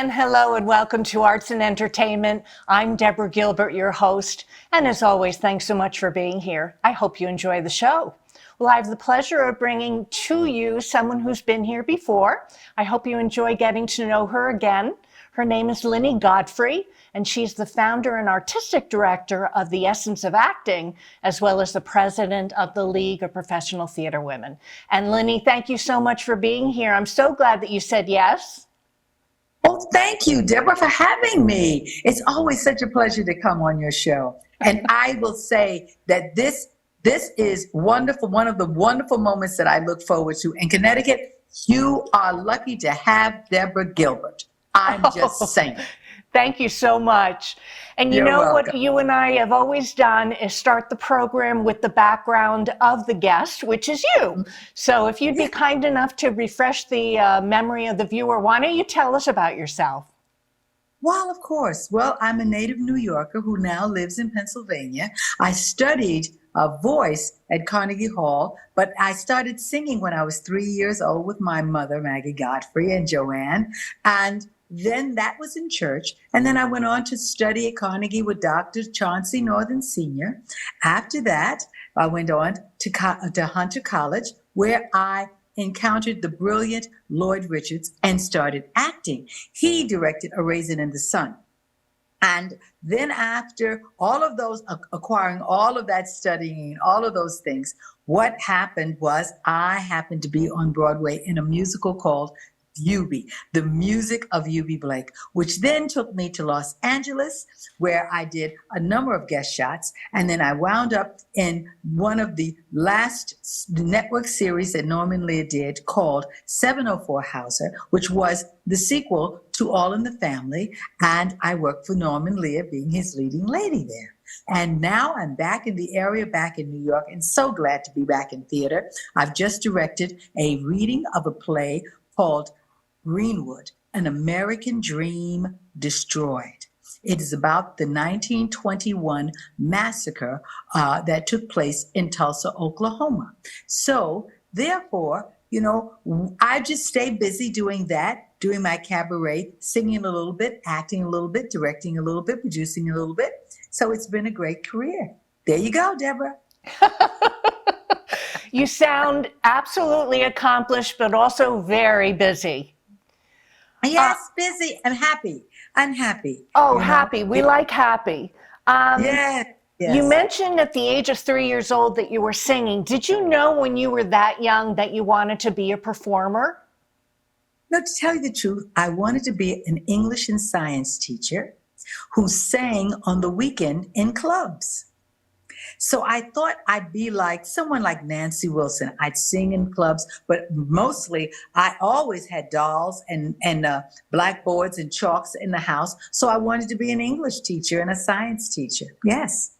And hello and welcome to Arts and Entertainment. I'm Deborah Gilbert, your host. And as always, thanks so much for being here. I hope you enjoy the show. Well, I have the pleasure of bringing to you someone who's been here before. I hope you enjoy getting to know her again. Her name is Lynnie Godfrey, and she's the founder and artistic director of The Essence of Acting, as well as the president of the League of Professional Theater Women. And Lynnie, thank you so much for being here. I'm so glad that you said yes. Well, thank you, Deborah, for having me. It's always such a pleasure to come on your show. And I will say that this is wonderful, one of the wonderful moments that I look forward to. In Connecticut, you are lucky to have Deborah Gilbert. I'm just saying. Thank you so much. And you You're know welcome. what you and I have always done is start the program with the background of the guest, which is you. So if you'd be kind enough to refresh the memory of the viewer, why don't you tell us about yourself? Well, of course. Well, I'm a native New Yorker who now lives in Pennsylvania. I studied voice at Carnegie Hall, but I started singing when I was 3 years old with my mother, Maggie Godfrey, and Joanne. And then that was in church. And then I went on to study at Carnegie with Dr. Chauncey Northern Sr. After that, I went on to Hunter College, where I encountered the brilliant Lloyd Richards and started acting. He directed A Raisin in the Sun. And then after all of those, acquiring all of that studying, all of those things, what happened was I happened to be on Broadway in a musical called Eubie, the music of Eubie Blake, which then took me to Los Angeles, where I did a number of guest shots. And then I wound up in one of the last network series that Norman Lear did called 704 Hauser, which was the sequel to All in the Family. And I worked for Norman Lear, being his leading lady there. And now I'm back in the area, back in New York, and so glad to be back in theater. I've just directed a reading of a play called Greenwood, An American Dream Destroyed. It is about the 1921 massacre that took place in Tulsa, Oklahoma. So therefore, I just stay busy doing that, doing my cabaret, singing a little bit, acting a little bit, directing a little bit, producing a little bit. So it's been a great career. There you go, Deborah. You sound absolutely accomplished, but also very busy. Yes, busy and happy. Unhappy. Oh, happy. We like happy. Yes. You mentioned at the age of 3 years old that you were singing. Did you know when you were that young that you wanted to be a performer? No, to tell you the truth, I wanted to be an English and science teacher who sang on the weekend in clubs. So I thought I'd be like someone like Nancy Wilson. I'd sing in clubs, but mostly I always had dolls and blackboards and chalks in the house. So I wanted to be an English teacher and a science teacher. Yes.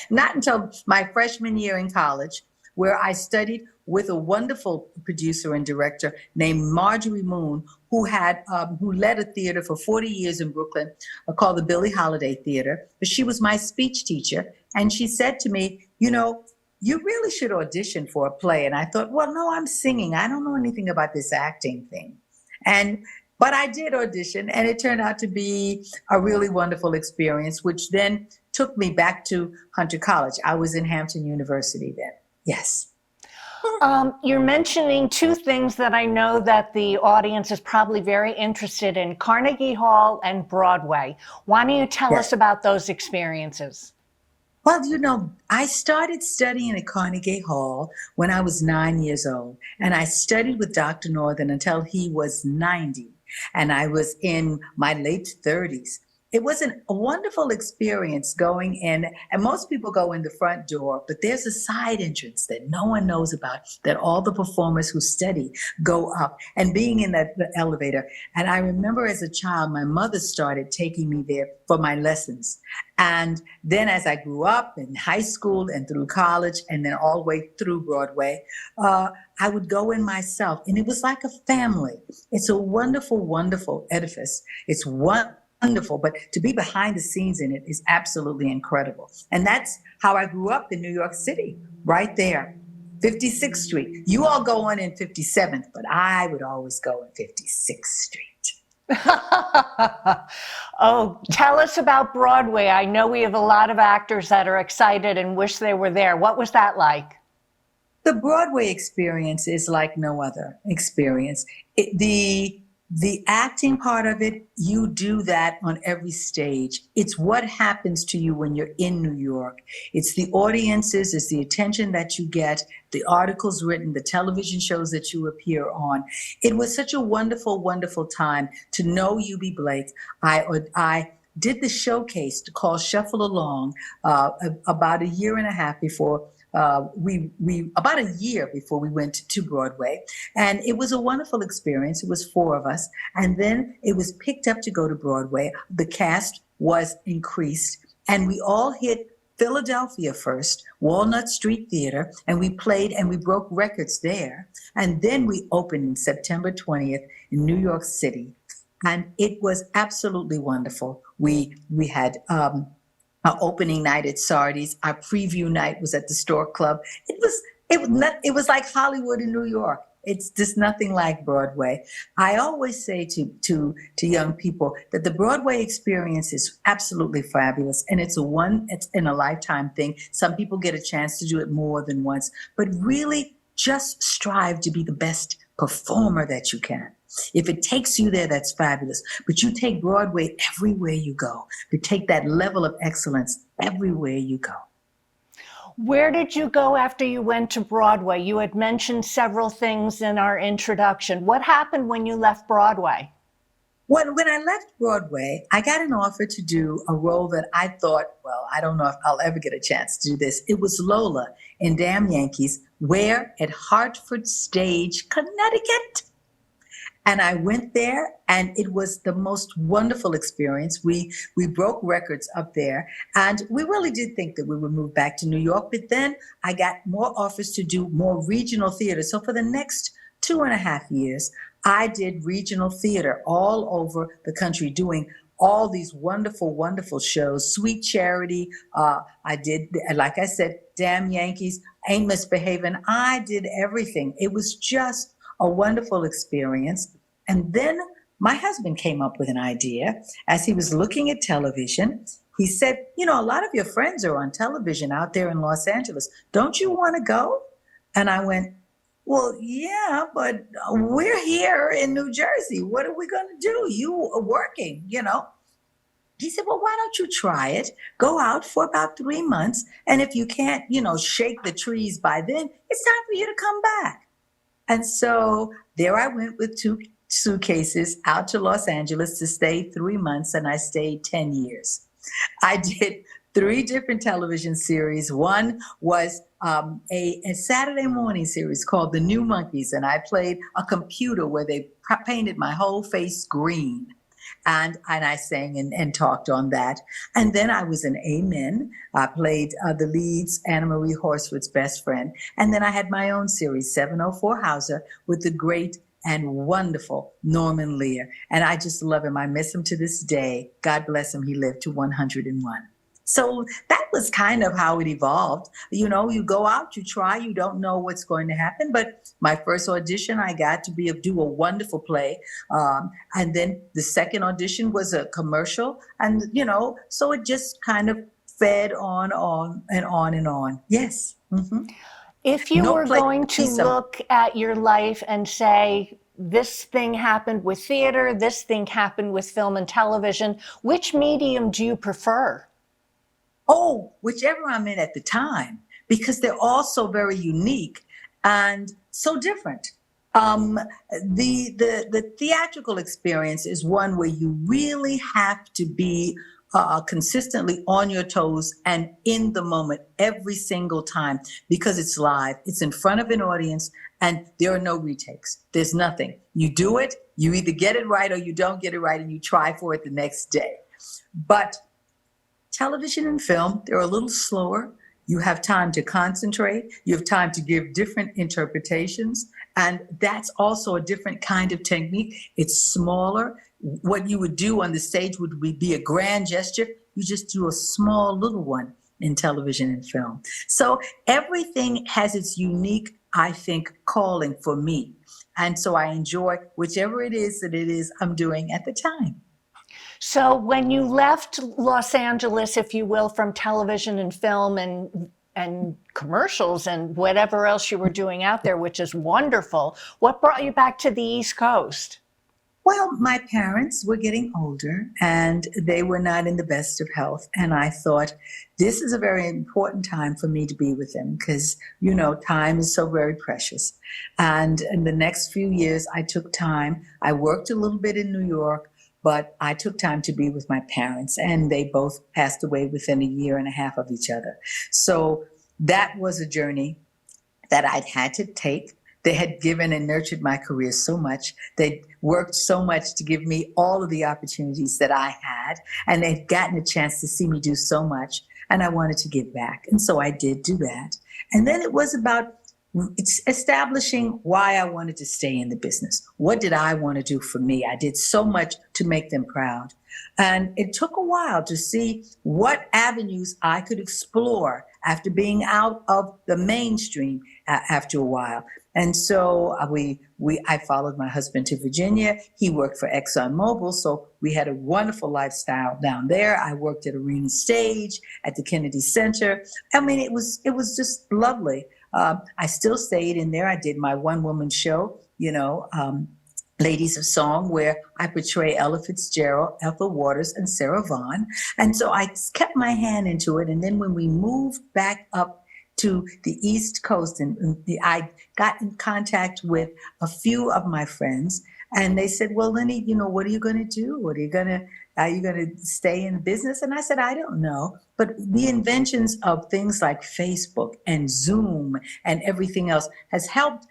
Not until my freshman year in college, where I studied with a wonderful producer and director named Marjorie Moon, who led a theater for 40 years in Brooklyn called the Billie Holiday Theater. But she was my speech teacher. And she said to me, you really should audition for a play. And I thought, well, no, I'm singing. I don't know anything about this acting thing. But I did audition, and it turned out to be a really wonderful experience, which then took me back to Hunter College. I was in Hampton University then. Yes. You're mentioning two things that I know that the audience is probably very interested in, Carnegie Hall and Broadway. Why don't you tell us about those experiences? Well, I started studying at Carnegie Hall when I was 9 years old, and I studied with Dr. Northern until he was 90, and I was in my late 30s. It was a wonderful experience going in, and most people go in the front door, but there's a side entrance that no one knows about, that all the performers who study go up, and being in that elevator. And I remember as a child, my mother started taking me there for my lessons. And then as I grew up in high school and through college and then all the way through Broadway, I would go in myself, and it was like a family. It's a wonderful, wonderful edifice. It's wonderful, but to be behind the scenes in it is absolutely incredible. And that's how I grew up in New York City, right there, 56th Street. You all go on in 57th, but I would always go in 56th Street. Oh, tell us about Broadway. I know we have a lot of actors that are excited and wish they were there. What was that like? The Broadway experience is like no other experience. The acting part of it, you do that on every stage. It's what happens to you when you're in New York. It's the audiences, it's the attention that you get, the articles written, the television shows that you appear on. It was such a wonderful, wonderful time to know UB Blake. I did the showcase called Shuffle Along about a year and a half before we about a year before we went to Broadway, and it was a wonderful experience. It was four of us, and then it was picked up to go to Broadway. The cast was increased, and we all hit Philadelphia first, Walnut Street Theater, and we played and we broke records there. And then we opened in September 20th in New York City, and it was absolutely wonderful. We had our opening night at Sardi's. Our preview night was at the Stork Club. It was like Hollywood in New York. It's just nothing like Broadway. I always say to young people that the Broadway experience is absolutely fabulous, and it's in a lifetime thing. Some people get a chance to do it more than once, but really just strive to be the best performer that you can. If it takes you there, that's fabulous. But you take Broadway everywhere you go, to take that level of excellence everywhere you go. Where did you go after you went to Broadway? You had mentioned several things in our introduction. What happened when you left Broadway? When I left Broadway, I got an offer to do a role that I thought, well, I don't know if I'll ever get a chance to do this. It was Lola in Damn Yankees, where at Hartford Stage, Connecticut. And I went there, and it was the most wonderful experience. We broke records up there, and we really did think that we would move back to New York. But then I got more offers to do more regional theater. So for the next 2.5 years, I did regional theater all over the country, doing all these wonderful, wonderful shows. Sweet Charity. I did, like I said, Damn Yankees, Ain't Misbehaving. I did everything. It was just a wonderful experience. And then my husband came up with an idea as he was looking at television. He said, a lot of your friends are on television out there in Los Angeles. Don't you want to go? And I went, well, yeah, but we're here in New Jersey. What are we going to do? You are working, He said, well, why don't you try it? Go out for about 3 months. And if you can't, shake the trees by then, it's time for you to come back. And so there I went with 2 suitcases out to Los Angeles to stay 3 months, and I stayed 10 years. I did 3 different television series. One was a Saturday morning series called The New Monkeys, and I played a computer where they painted my whole face green. And I sang and talked on that. And then I was in Amen. I played the leads, Anna Marie Horsford's best friend. And then I had my own series, 704 Hauser, with the great and wonderful Norman Lear. And I just love him. I miss him to this day. God bless him. He lived to 101. So that was kind of how it evolved. You go out, you try, you don't know what's going to happen. But my first audition, I got to do a wonderful play. And then the second audition was a commercial. And, so it just kind of fed on and on and on. Yes. Mm-hmm. If you were going to look at your life and say, this thing happened with theater, this thing happened with film and television, which medium do you prefer? Oh, whichever I'm in at the time, because they're all so very unique and so different. The theatrical experience is one where you really have to be consistently on your toes and in the moment every single time, because it's live, it's in front of an audience, and there are no retakes. There's nothing. You do it, you either get it right or you don't get it right, and you try for it the next day. But television and film, they're a little slower. You have time to concentrate. You have time to give different interpretations. And that's also a different kind of technique. It's smaller. What you would do on the stage would be a grand gesture. You just do a small little one in television and film. So everything has its unique, I think, calling for me. And so I enjoy whichever it is I'm doing at the time. So when you left Los Angeles, if you will, from television and film and commercials and whatever else you were doing out there, which is wonderful, what brought you back to the East Coast? Well, my parents were getting older and they were not in the best of health. And I thought this is a very important time for me to be with them because, time is so very precious. And in the next few years, I took time. I worked a little bit in New York, but I took time to be with my parents, and they both passed away within a year and a half of each other. So that was a journey that I'd had to take. They had given and nurtured my career so much. They worked so much to give me all of the opportunities that I had, and they'd gotten a chance to see me do so much, and I wanted to give back. And so I did do that. And then it was about establishing why I wanted to stay in the business. What did I want to do for me? I did so much to make them proud. And it took a while to see what avenues I could explore after being out of the mainstream after a while. And so I followed my husband to Virginia. He worked for ExxonMobil, so we had a wonderful lifestyle down there. I worked at Arena Stage, at the Kennedy Center. I mean, it was just lovely. I still stayed in there. I did my one-woman show, Ladies of Song, where I portray Ella Fitzgerald, Ethel Waters, and Sarah Vaughan. And so I kept my hand into it. And then when we moved back up to the East Coast, I got in contact with a few of my friends, and they said, well, Lynnie, what are you going to do? Are you going to stay in business? And I said, I don't know. But the inventions of things like Facebook and Zoom and everything else has helped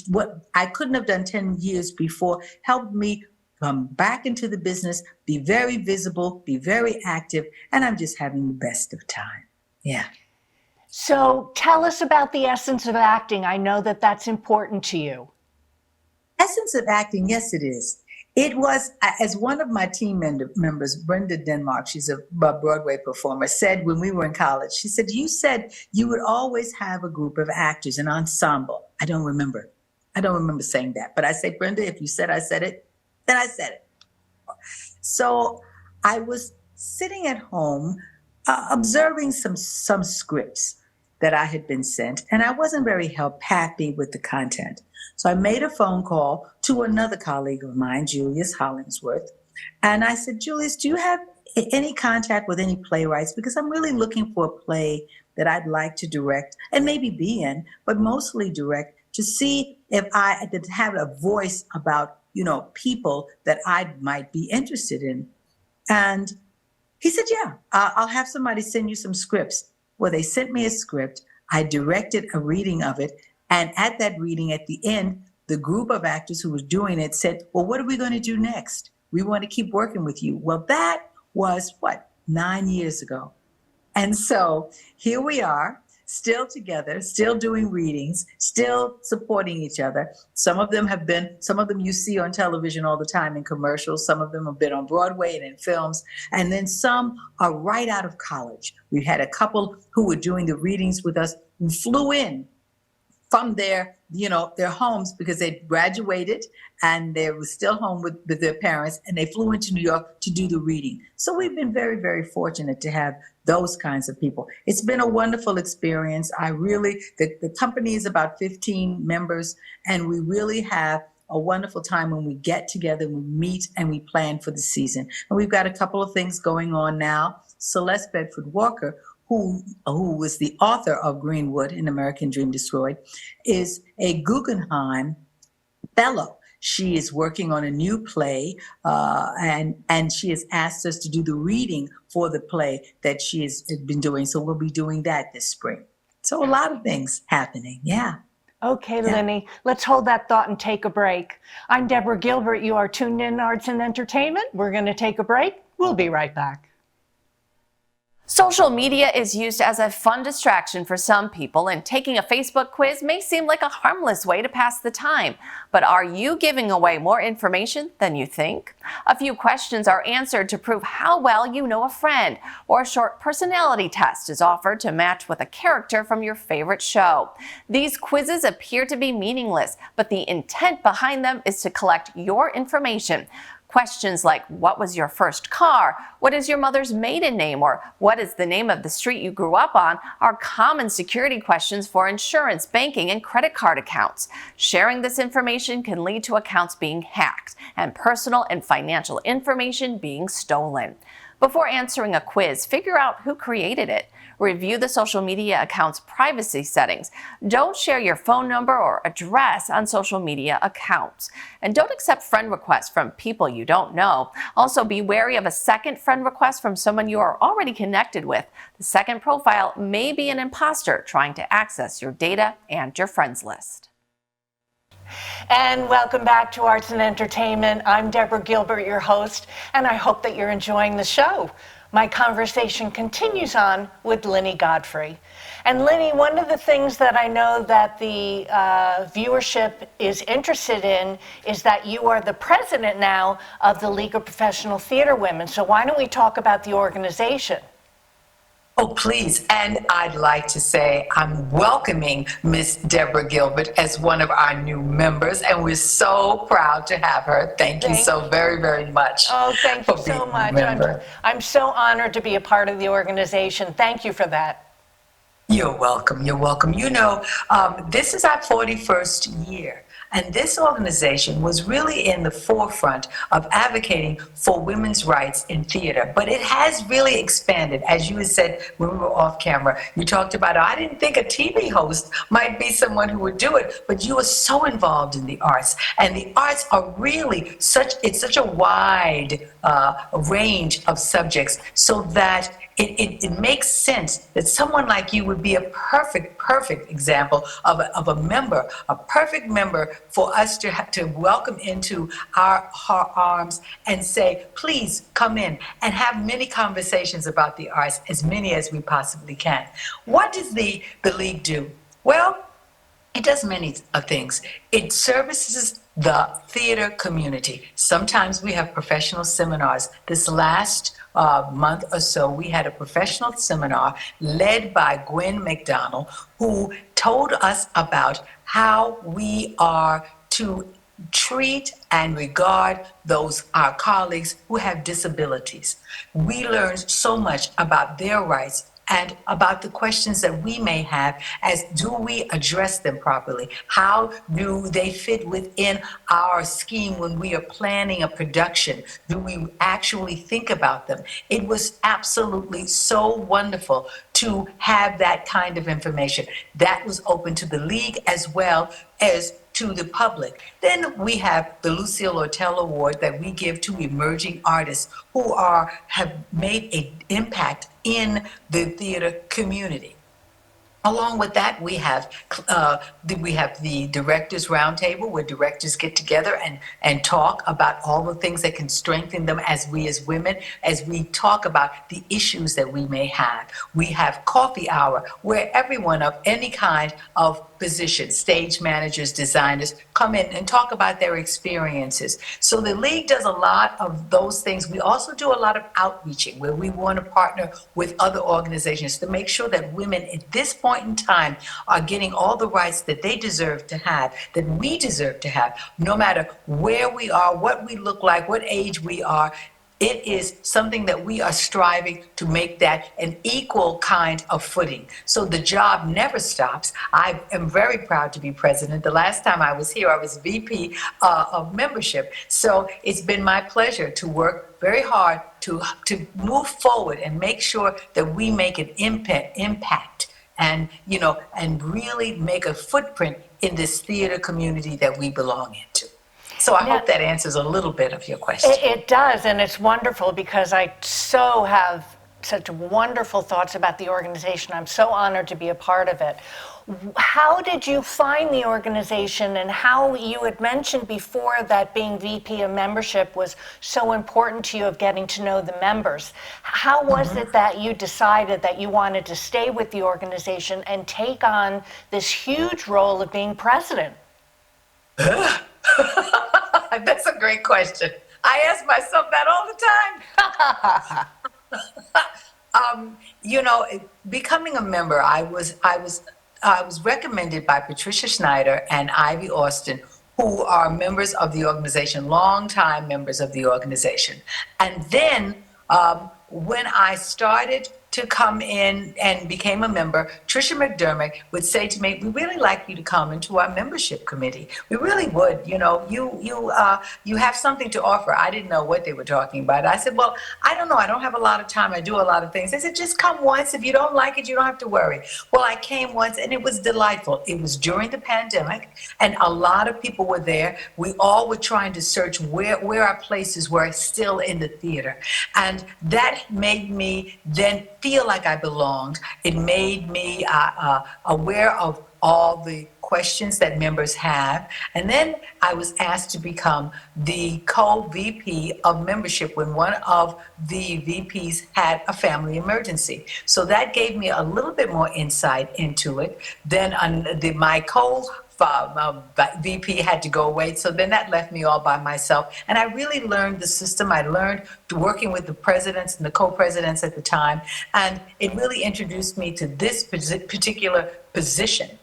what I couldn't have done 10 years before, helped me come back into the business, be very visible, be very active, and I'm just having the best of time. Yeah. So tell us about the essence of acting. I know that that's important to you. Essence of acting, yes, it is. It was, as one of my team members, Brenda Denmark, she's a Broadway performer, said when we were in college, she said, you said you would always have a group of actors, an ensemble. I don't remember saying that. But I say, Brenda, if you said I said it, then I said it. So I was sitting at home observing some scripts that I had been sent, and I wasn't very happy with the content. So I made a phone call to another colleague of mine, Julius Hollingsworth, and I said, Julius, do you have any contact with any playwrights? Because I'm really looking for a play that I'd like to direct and maybe be in, but mostly direct, to see if I could have a voice about, people that I might be interested in. And he said, yeah, I'll have somebody send you some scripts. Well, they sent me a script. I directed a reading of it. And at that reading, at the end, the group of actors who was doing it said, well, what are we going to do next? We want to keep working with you. Well, that was 9 years ago. And so here we are, still together, still doing readings, still supporting each other. Some of them you see on television all the time in commercials. Some of them have been on Broadway and in films. And then some are right out of college. We had a couple who were doing the readings with us who flew in from their homes because they graduated and they were still home with their parents, and they flew into New York to do the reading. So we've been very, very fortunate to have those kinds of people. It's been a wonderful experience. The company is about 15 members, and we really have a wonderful time when we get together, we meet, and we plan for the season. And we've got a couple of things going on now. Celeste Bedford Walker, who was the author of Greenwood, An American Dream Destroyed, is a Guggenheim Fellow. She is working on a new play, and she has asked us to do the reading for the play that she has been doing. So we'll be doing that this spring. So a lot of things happening, yeah. Okay, Lynnie, let's hold that thought and take a break. I'm Deborah Gilbert. You are tuned in Arts and Entertainment. We're going to take a break. We'll be right back. Social media is used as a fun distraction for some people, and taking a Facebook quiz may seem like a harmless way to pass the time. But are you giving away more information than you think? A few questions are answered to prove how well you know a friend, or a short personality test is offered to match with a character from your favorite show. These quizzes appear to be meaningless, but the intent behind them is to collect your information. Questions like, what was your first car? What is your mother's maiden name? Or what is the name of the street you grew up on? Are common security questions for insurance, banking, and credit card accounts. Sharing this information can lead to accounts being hacked and personal and financial information being stolen. Before answering a quiz, figure out who created it. Review the social media account's privacy settings. Don't share your phone number or address on social media accounts. And don't accept friend requests from people you don't know. Also, be wary of a second friend request from someone you are already connected with. The second profile may be an imposter trying to access your data and your friends list. And welcome back to Arts and Entertainment. I'm Deborah Gilbert, your host, and I hope that you're enjoying the show. My conversation continues on with Lynnie Godfrey. And Lynnie, one of the things that I know that the viewership is interested in is that you are the president now of the League of Professional Theater Women. So why don't we talk about the organization? Oh, please. And I'd like to say I'm welcoming Miss Deborah Gilbert as one of our new members, and we're so proud to have her. Thank you so very, very much. Oh, thank you so much. I'm so honored to be a part of the organization. Thank you for that. You're welcome. You're welcome. You know, this is our 41st year. And this organization was really in the forefront of advocating for women's rights in theater. But it has really expanded. As you had said when we were off camera, you talked about, I didn't think a TV host might be someone who would do it, but you are so involved in the arts. And the arts are really it's such a wide range of subjects, so that it makes sense that someone like you would be a perfect example of a member, a perfect member for us to welcome into our arms and say, please come in and have many conversations about the arts, as many as we possibly can. What does the League do? Well, it does many things. It services the theater community. Sometimes we have professional seminars. This last month or so, we had a professional seminar led by Gwen McDonald, who told us about how we are to treat and regard our colleagues who have disabilities. We learned so much about their rights and about the questions that we may have as, do we address them properly? How do they fit within our scheme when we are planning a production? Do we actually think about them? It was absolutely so wonderful to have that kind of information. That was open to the League as well as to the public. Then we have the Lucille Ortel Award that we give to emerging artists who have made an impact in the theater community. Along with that, we have the Directors Roundtable, where directors get together and talk about all the things that can strengthen them as women, as we talk about the issues that we may have. We have Coffee Hour, where everyone of any kind of position, stage managers, designers, come in and talk about their experiences. So the League does a lot of those things. We also do a lot of outreaching, where we want to partner with other organizations to make sure that women at this point in time are getting all the rights that they deserve to have, that we deserve to have, no matter where we are, what we look like, what age we are. It is something that we are striving to make that an equal kind of footing. So the job never stops. I am very proud to be president. The last time I was here, I was VP of membership. So it's been my pleasure to work very hard to move forward and make sure that we make an impact and really make a footprint in this theater community that we belong into. So I hope that answers a little bit of your question. It does, and it's wonderful because I so have such wonderful thoughts about the organization. I'm so honored to be a part of it. How did you find the organization, and how you had mentioned before that being VP of membership was so important to you of getting to know the members? How was it that you decided that you wanted to stay with the organization and take on this huge role of being president? That's a great question. I ask myself that all the time. Becoming a member, I was recommended by Patricia Schneider and Ivy Austin, who are members of the organization, longtime members of the organization. And then when I started to come in and became a member, Tricia McDermott would say to me, "We really like you to come into our membership committee. We really would. You have something to offer." I didn't know what they were talking about. I said, "Well, I don't know. I don't have a lot of time. I do a lot of things." They said, "Just come once. If you don't like it, you don't have to worry." Well, I came once, and it was delightful. It was during the pandemic, and a lot of people were there. We all were trying to search where our places were still in the theater, and that made me then feel like I belonged. It made me aware of all the questions that members have. And then I was asked to become the co-VP of membership when one of the VPs had a family emergency. So that gave me a little bit more insight into it. Then my VP had to go away, so then that left me all by myself. And I really learned the system. I learned working with the presidents and the co-presidents at the time, and it really introduced me to this particular position.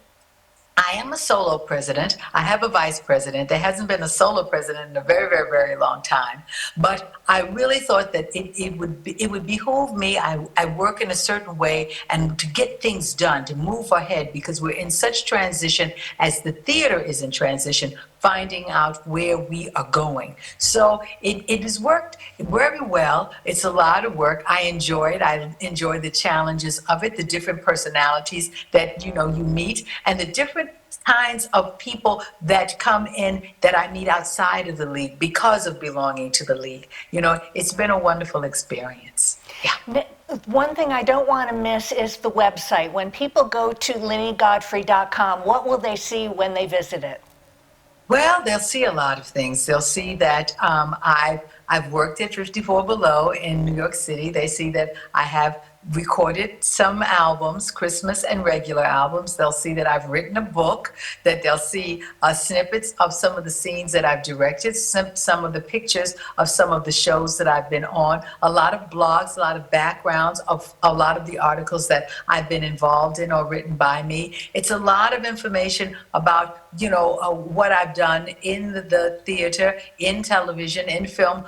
I am a solo president. I have a vice president. There hasn't been a solo president in a very, very, very long time. But I really thought that it would behoove me. I work in a certain way, and to get things done, to move ahead, because we're in such transition as the theater is in transition, finding out where we are going. So it has worked very well. It's a lot of work. I enjoy it. I enjoy the challenges of it, the different personalities that you meet, and the different kinds of people that come in that I meet outside of the league because of belonging to the league. It's been a wonderful experience. Yeah. One thing I don't want to miss is the website. When people go to LynnieGodfrey.com, what will they see when they visit it? Well, they'll see a lot of things. They'll see that I've worked at 54 Below in New York City. They see that I have recorded some albums, Christmas and regular albums. They'll see that I've written a book, that they'll see snippets of some of the scenes that I've directed, some of the pictures of some of the shows that I've been on, a lot of blogs, a lot of backgrounds of a lot of the articles that I've been involved in or written by me. It's a lot of information about what I've done in the theater, in television, in film,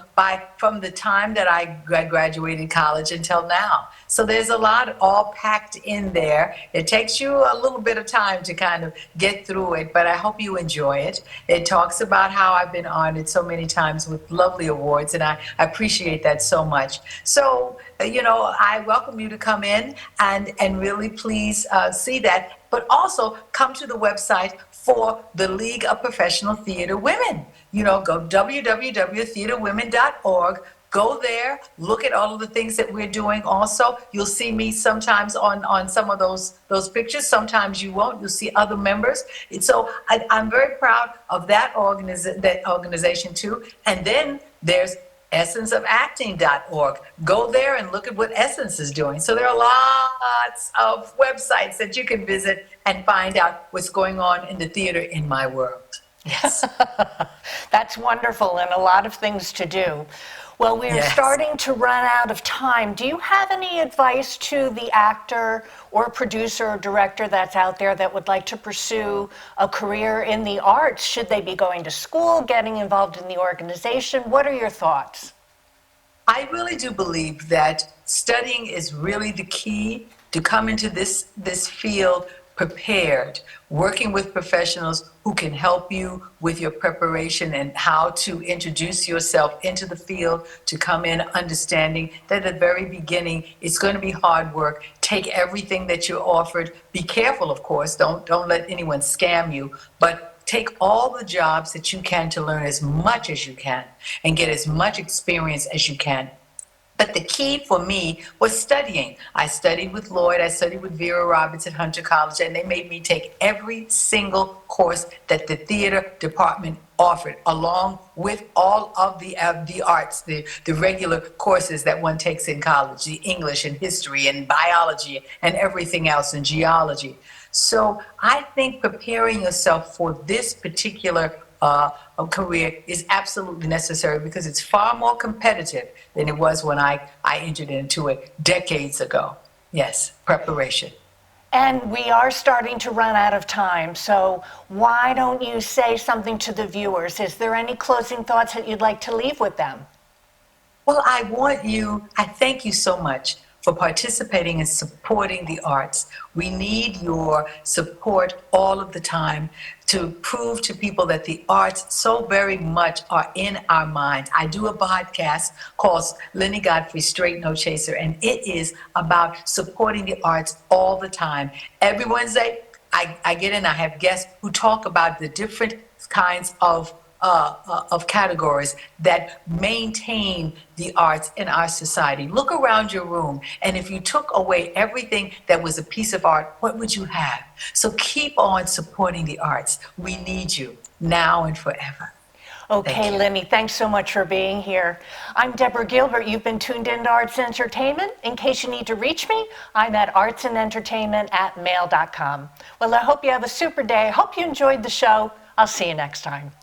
from the time that I graduated college until now. So there's a lot all packed in there. It takes you a little bit of time to kind of get through it, but I hope you enjoy it. It talks about how I've been honored so many times with lovely awards, and I appreciate that so much. So, I welcome you to come in and really please see that, but also come to the website for the League of Professional Theater Women. Go www.theaterwomen.org. Go there, look at all of the things that we're doing. Also, you'll see me sometimes on some of those pictures. Sometimes you won't. You'll see other members. And so I'm very proud of that organization too. And then there's essenceofacting.org. Go there and look at what Essence is doing. So there are lots of websites that you can visit and find out what's going on in the theater in my world. Yes. That's wonderful, and a lot of things to do. Well, we're starting to run out of time. Do you have any advice to the actor or producer or director that's out there that would like to pursue a career in the arts? Should they be going to school, getting involved in the organization? What are your thoughts? I really do believe that studying is really the key to come into this field prepared, working with professionals who can help you with your preparation and how to introduce yourself into the field, to come in understanding that at the very beginning it's going to be hard work. Take everything that you're offered. Be careful, of course. Don't let anyone scam you, but take all the jobs that you can to learn as much as you can and get as much experience as you can. But the key for me was studying. I studied with Lloyd, I studied with Vera Roberts at Hunter College, and they made me take every single course that the theater department offered, along with all of the arts, the regular courses that one takes in college, the English and history and biology and everything else, and geology. So I think preparing yourself for this particular career is absolutely necessary because it's far more competitive than it was when I entered into it decades ago. Yes, preparation. And we are starting to run out of time, so why don't you say something to the viewers? Is there any closing thoughts that you'd like to leave with them? Well, I thank you so much for participating and supporting the arts. We need your support all of the time to prove to people that the arts so very much are in our minds. I do a podcast called Lynnie, Godfrey, Straight No Chaser, and it is about supporting the arts all the time. Every Wednesday, I get in, I have guests who talk about the different kinds of categories that maintain the arts in our society. Look around your room, and if you took away everything that was a piece of art, what would you have? So keep on supporting the arts. We need you now and forever. Okay, Lynnie, thanks so much for being here. I'm Deborah Gilbert. You've been tuned into Arts and Entertainment. In case you need to reach me, I'm at artsandentertainment@mail.com. Well, I hope you have a super day. I hope you enjoyed the show. I'll see you next time.